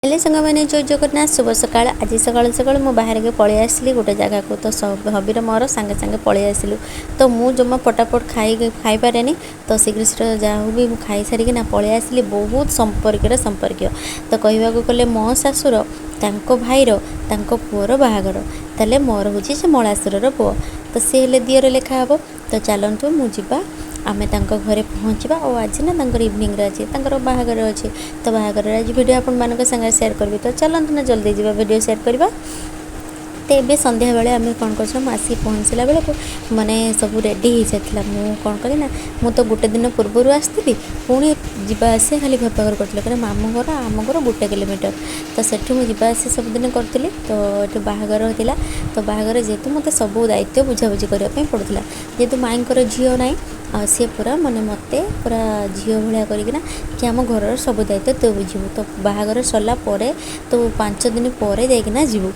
Hello सांग मैंने जय जगन्नाथ शुभ सकाल। आज सकाल सकाल मु बाहर के पलि आसली गोटे जगह को तो हबीर मोर सांगे सांगे पलि आसलु तो मु जमा फटाफट खाई पारे तो शीघ्र शीघ्र जहाँ भी खाई सारिकिना पलि आसली। बहुत संपर्क तो कहवा गले मो शाशुर तांको भाईर तांको पुअर बाहागर ताले मोर हूँ से मलासुर पुओ तो सी हेले दियर लेखा हे। तो चलतु मुझा आमे तांको घरे पहुँचवा और आज ना तांकर इवनिंग रे अच्छे तांकर बाहागर अच्छे तो बाहागर आज वीडियो आपण मानक संगे शेयर करबी। तो चलतु ना जल्दी जीवा वीडियो शेयर करवा। तो ये संध्या बेले आम कौन कर आसिक पहुँचला बेलू माने सब रेडी हो जाता। मुझे कौन कली ना मु तो गोटे दिन पूर्व आसती पुणी जावास खाली घर पाखर करी कहीं मामू घर आम घर 1 किलोमीटर तो सेठू मुझे जावास सबुदिन करी। तो ये बाहागर होता तो बाहागर जेहेतु मत सब दायित्व बुझाबुझी करने पड़ूला जेहेतु माईंकर झील ना सी पूरा माने मत पूरा झील भाया करना कि आम घर सब दायित्व तो बुझे। तो बाहागर सरला तो 5 दिन पर जाइना जीवु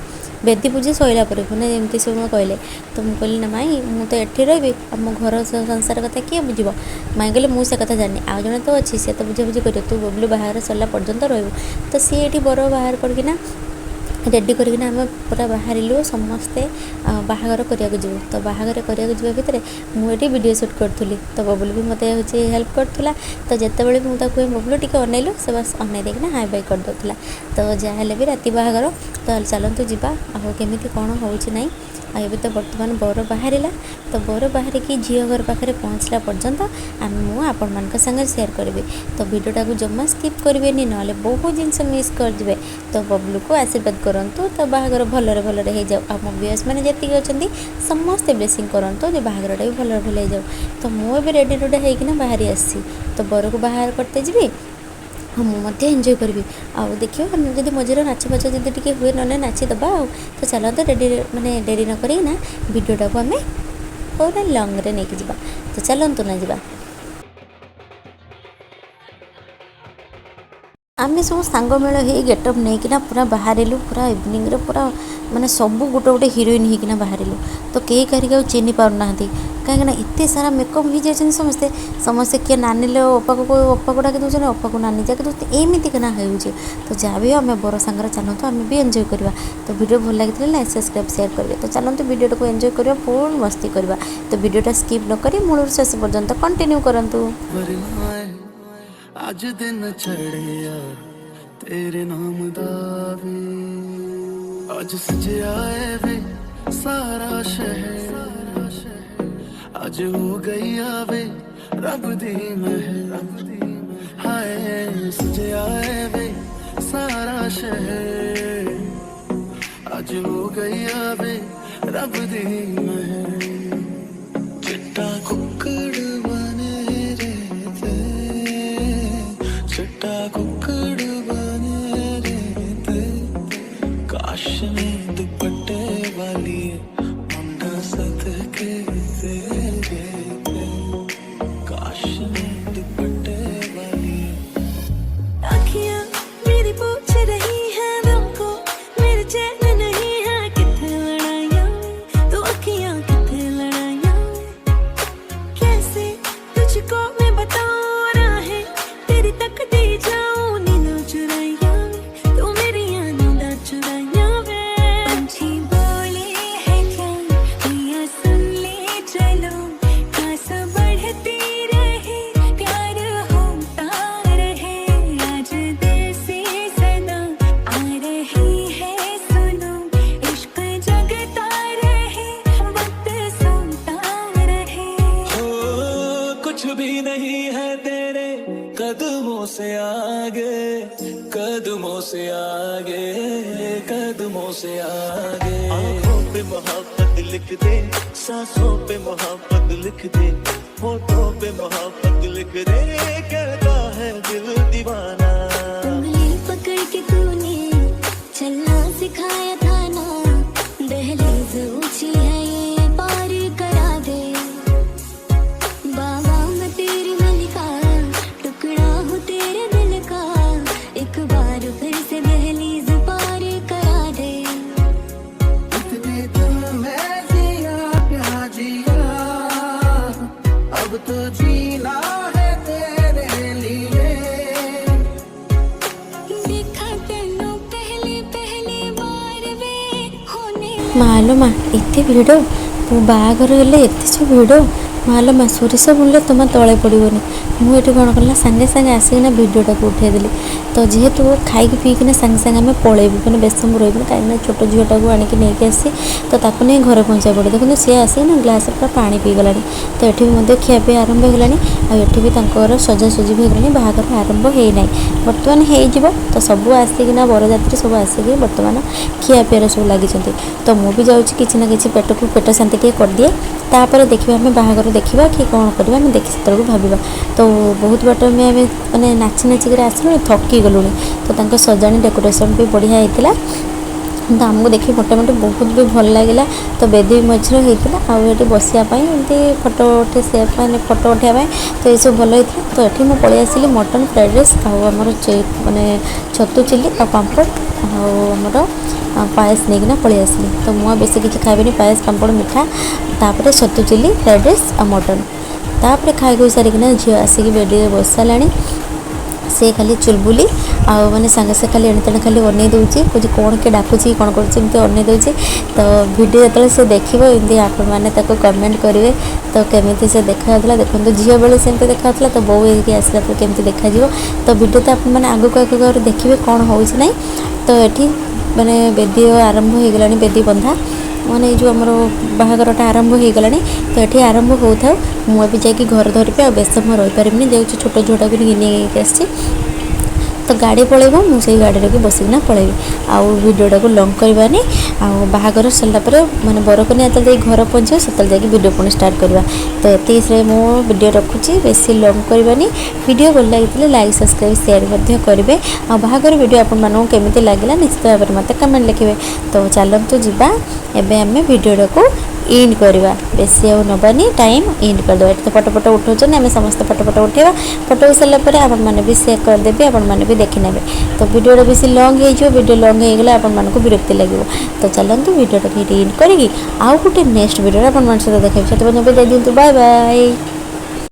बेदी पूजा सैला मैंने एमती सब कहले। तो मुझे कहली ना माई मुझे ये रही आम घर संसार कथा किए बुझे। माई कहले मुझे कथा जानी आउ जड़े तो अच्छी सी तो बुझाबुझी कर तू बबलू बाहर सरला पर्यंत रही तो सी ये बर बाहर करना रेडी करना आम पूरा बाहर समस्ते बाहागर करने जीव। तो बाहागर करने जावा भितर मुझे वीडियो शूट करी तो बबलू भी मत हूँ हेल्प करूला। तो जिते बड़े मुझे कहे बबलू टी अनैलु से बस अनै देना हाई बाई कर दूला। तो जहाँ भी राति बाहागर तो चलतु जा केमी कौन हो ना आबे तो बर्तमान बर बाहर तो बर बाहर की झील घर पाखे पहुँचला पर्यंत आपण मान संगे शेयर करी। तो वीडियोटा को जमा स्किप करेंगे ना बहुत जिनस मिस करदे। तो बबलू को आशीर्वाद करूँ तो बाहागर भलरे भलरे हो जाओ आम व्यूअर्स मैंने जी अच्छा समस्ते ब्लेसिंग करूँ जो बाहागरटा भी भलरे भल हो जाओ। तो मुझे रेडी रुडा होना बाहरी आसी तो बर को बाहर करते जी हाँ मुझे एंजॉय करी आउ देखिए जब मझे नाच बाच जब टी हुए ना नाचीदबा तो चलो तो रेडी माने डेरी न करना वीडियोटा को आम पूरा लंग रे नहीं जावा। तो चलतु ना जा आम सब सांग मेल हो गेटअप नहीं पूरा बाहर पूरा इवनिंग रे पूरा माने सब गोटे गोटे हिरोइन होना बाहर तो कई कहीं चिन्ह पारना कहीं एत सारा मेकअप हो जाए समस्ते समस्ते किए नानी अपा को डाक दूसरे अपा को नानी जाके दूसरे एमती ना हो। तो जहाँ भी आम बर सांगर चलतु आम भी एंजॉय करवा। तो वीडियो भल लगी लाइक सब्सक्राइब शेयर करेंगे। तो चलतु वीडियो को एंजॉय करवा फुल मस्ती करवा। तो वीडियोटा स्किप न करी मूल शेष पर्यंत कंटिन्यू करंतु। आज दिन चढ़िया तेरे नाम दावे आज सजे आए वे सारा शहर आज हो गई आवे रब दी महर हाय सजे आए वे सारा शहर आज हो गई आवे रब दी महर चिट्टा कुक्कड़ बने रहते चिट्टा कुक्कड़ बने रहते काश में दुपट्टे वाली मुंडा सदके तेरे काश में दुपट्टे वाली आँखियाँ मेरी पूछ रही है हमको मेरे चैन नहीं है कितने लड़ाइयाँ तो आँखियाँ कितने लड़ाइयाँ कैसे तुझको मैं बताऊँ राहें तेरी तक दी जाऊँ नींदों चुराइयाँ तो मेरी नींदा चुराइयाँ वे पंछी बोले है क्या भैया सुन ले चलो खास बढ़ती रहे प्यार होता रहे आज दिल से सदा आ रही है सुनो इश्क जगता रहे वक्त सोता रहे हो कुछ भी नहीं है तेरे कदमों से आगे कदमों से आगे कदमों से आगे आँखों पे मोहब्बत लिख दे सांसों पे मोहब्बत लिख दे होठों पे मोहब्बत लिख दे कहता है दिल दीवाना उंगली पकड़ के तूने चलना सिखाया था ना दहलीज ऊंची है ये पार करा दे बाबा मैं तेरी मलिका टुकड़ा हूँ तेरे दिल का एक बार फिर से दहलीज पार करा दे इतने दिल में जिया प्यार जिया अब तो जीना है तेरे लिए ମାଲୋ ମା ଏତେ ଭିଡ଼, ବାହାଘର ହେଲେ ଏତେ ସବୁ ଭିଡ଼। ମାଲୋ ମା ସୋରିଷ ବୁଲିଲେ ତୁମେ ତଳେ ପଡ଼ିବନି। ମୁଁ ଏଠି କ'ଣ କଲା ସାଙ୍ଗେ ସାଙ୍ଗେ ଆସିକିନା ଭିଡ଼ିଓଟାକୁ ଉଠାଇଦେଲି। ତ ଯେହେତୁ ଖାଇକି ପିଇକିନା ସାଙ୍ଗେ ସାଙ୍ଗେ ଆମେ ପଳେଇବୁ, ମାନେ ବେଶ ସମୟ ରହିବୁନି, କାହିଁକିନା ଛୋଟ ଝିଅଟାକୁ ଆଣିକି ନେଇକି ଆସି ତ ତାକୁ ନେଇ ଘରେ ପହଞ୍ଚାଇ ପଡ଼େ। ଦେଖନ୍ତୁ ସିଏ ଆସିକିନା ଗ୍ଲାସ୍ରେ ପୁରା ପାଣି ପିଇଗଲାଣି। ତ ଏଠି ବି ମଧ୍ୟ ଖିଆପିଆ ଆରମ୍ଭ ହେଇଗଲାଣି। ଆଉ ଏଠି ବି ତାଙ୍କର ସଜାସଜି ବି ହେଇଗଲାଣି, ବାହାଘର ଆରମ୍ଭ ହେଇନାହିଁ, ବର୍ତ୍ତମାନ ହେଇଯିବ। ତ ସବୁ ଆସିକିନା ବରଯାତ୍ରୀ ସବୁ ଆସିକି ବର୍ତ୍ତମାନ ଖିଆପିଆରେ ସବୁ ଲାଗିଛନ୍ତି। ତ ମୁଁ ବି ଯାଉଛି କିଛି ନା କିଛି ପେଟକୁ ପେଟ ଶାନ୍ତି ଟିକେ କରିଦିଏ, ତାପରେ ଦେଖିବା ଆମେ ବାହାଘର ଦେଖିବା କି କ'ଣ କରିବା, ଆମେ ଦେଖି ସେତେବେଳକୁ ଭାବିବା। ତ ବହୁତ ବାଟ ଆମେ ମାନେ ନାଚି ନାଚିକିରି ଆସିଲୁଣି, ଥକି ଗଲୁଣି। ତ ତାଙ୍କ ସଜାଣି ଡେକୋରେସନ୍ ବି ବଢ଼ିଆ ହେଇଥିଲା। ତ ଆମକୁ ଦେଖି ମୋଟାମୋଟି ବହୁତ ବି ଭଲ ଲାଗିଲା। ତ ବେଦି ମଝିରେ ହେଇଥିଲା, ଆଉ ଏଠି ବସିବା ପାଇଁ ଏମିତି ଫଟୋ ଉଠେଇ ମାନେ ଫଟୋ ଉଠାଇବା ପାଇଁ ତ ଏସବୁ ଭଲ ହେଇଥିଲା। ତ ଏଠି ମୁଁ ପଳେଇ ଆସିଲି ମଟନ୍ ଫ୍ରାଏଡ଼୍ ରାଇସ୍, ଆଉ ଆମର ମାନେ ଛତୁ ଚିଲି, ଆଉ ପାମ୍ପଡ଼, ଆଉ ଆମର ପାୟସ ନେଇକିନା ପଳେଇ ଆସିଲି। ତ ମୁଁ ଆଉ ବେଶୀ କିଛି ଖାଇବିନି, ପାୟସ, ପାମ୍ପଡ଼, ମିଠା, ତାପରେ ଛତୁ ଚିଲି, ଫ୍ରାଏଡ଼୍ ରାଇସ୍ ଆଉ ମଟନ୍। ତାପରେ ଖାଇ ଖୁଇ ସାରିକିନା ଝିଅ ଆସିକି ବେଡ଼ିରେ ବସି ସାରିଲାଣି। ସେ ଖାଲି ଚୁଲବୁଲି ଆଉ ମାନେ ସାଙ୍ଗେ ସାଙ୍ଗେ ଖାଲି ଏଣେ ତେଣେ ଖାଲି ଅନେଇ ଦେଉଛି, କହୁଛି କ'ଣ କିଏ ଡାକୁଛି କ'ଣ କରୁଛି, ଏମିତି ଅନେଇ ଦେଉଛି। ତ ଭିଡ଼ିଓ ଯେତେବେଳେ ସେ ଦେଖିବ ଏମିତି ଆପଣମାନେ ତାକୁ କମେଣ୍ଟ କରିବେ ତ କେମିତି ସେ ଦେଖାଯାଉଥିଲା। ଦେଖନ୍ତୁ ଝିଅ ବେଳେ ସେମିତି ଦେଖାଯାଉଥିଲା, ତ ବୋଉ ହେଇକି ଆସିଲା ପରେ କେମିତି ଦେଖାଯିବ। ତ ଭିଡ଼ିଓ ତ ଆପଣମାନେ ଆଗକୁ ଆଗକୁ ଦେଖିବେ କ'ଣ ହେଉଛି ନାହିଁ। ତ ଏଠି ମାନେ ବେଦି ଆରମ୍ଭ ହେଇଗଲାଣି, ବେଦି ବନ୍ଧା ମାନେ ଏଇ ଯେଉଁ ଆମର ବାହାଘରଟା ଆରମ୍ଭ ହେଇଗଲାଣି। ତ ଏଠି ଆରମ୍ଭ ହେଉଥାଉ, ମୁଁ ଏବେ ଯାଇକି ଘର ଧରିବି, ଆଉ ବେଶ ସମୟ ରହିପାରିବିନି, ଯାଉଛି ଛୋଟ ଝିଅଟାକୁ ନେଇକି ଆସିଛି। ତ ଗାଡ଼ି ପଳେଇବ, ମୁଁ ସେଇ ଗାଡ଼ିରେ ବି ବସିକିନା ପଳେଇବି, ଆଉ ଭିଡ଼ିଓଟାକୁ ଲଙ୍ଗ୍ କରିବାନି। ଆଉ ବାହାଘର ସରିଲା ପରେ ମାନେ ବରକନ୍ୟା ଯେତେବେଳେ ଯାଇକି ଘର ପହଞ୍ଚିବ ସେତେବେଳେ ଯାଇକି ଭିଡ଼ିଓ ପୁଣି ଷ୍ଟାର୍ଟ କରିବା। ତ ଏତିକିରେ ମୁଁ ଭିଡ଼ିଓ ରଖୁଛି, ବେଶୀ ଲଙ୍ଗ୍ କରିବାନି। ଭିଡ଼ିଓ ଭଲ ଲାଗିଥିଲେ ଲାଇକ୍, ସବସ୍କ୍ରାଇବ୍, ସେୟାର ମଧ୍ୟ କରିବେ। ଆଉ ବାହାଘର ଭିଡ଼ିଓ ଆପଣମାନଙ୍କୁ କେମିତି ଲାଗିଲା ନିଶ୍ଚିତ ଭାବରେ ମୋତେ କମେଣ୍ଟ ଲେଖିବେ। ତ ଚାଲନ୍ତୁ ଯିବା, ଏବେ ଆମେ ଭିଡ଼ିଓଟାକୁ ଇଣ୍ଡ କରିବା, ବେଶୀ ଆଉ ନେବାନି ଟାଇମ୍, ଇଣ୍ଡ କରିଦେବା। ଏଠି ତ ଫଟୋ ଉଠାଉଛନ୍ତି, ଆମେ ସମସ୍ତେ ଫଟୋ ଉଠାଇବା। ଫଟୋ ହେଇସାରିଲା ପରେ ଆପଣମାନେ ବି ସେୟାର କରିଦେବେ, ଆପଣମାନେ ବି ଦେଖିନେବେ। ତ ଭିଡ଼ିଓଟା ବେଶୀ ଲଙ୍ଗ୍ ହେଇଯିବ, ଭିଡ଼ିଓ ଲଙ୍ଗ୍ ହେଇଗଲେ ଆପଣମାନଙ୍କୁ ବିରକ୍ତି ଲାଗିବ। ତ ଚାଲନ୍ତୁ ଭିଡ଼ିଓଟାକୁ ଏଇଠି ଇଣ୍ଡ କରିକି ଆଉ ଗୋଟେ ନେକ୍ସଟ ଭିଡ଼ିଓରେ ଆପଣମାନଙ୍କ ସହିତ ଦେଖାଇବି। ସେଥିପାଇଁ ଏବେ ଦେଇଦିଅନ୍ତୁ, ବାଏ ବାଏ।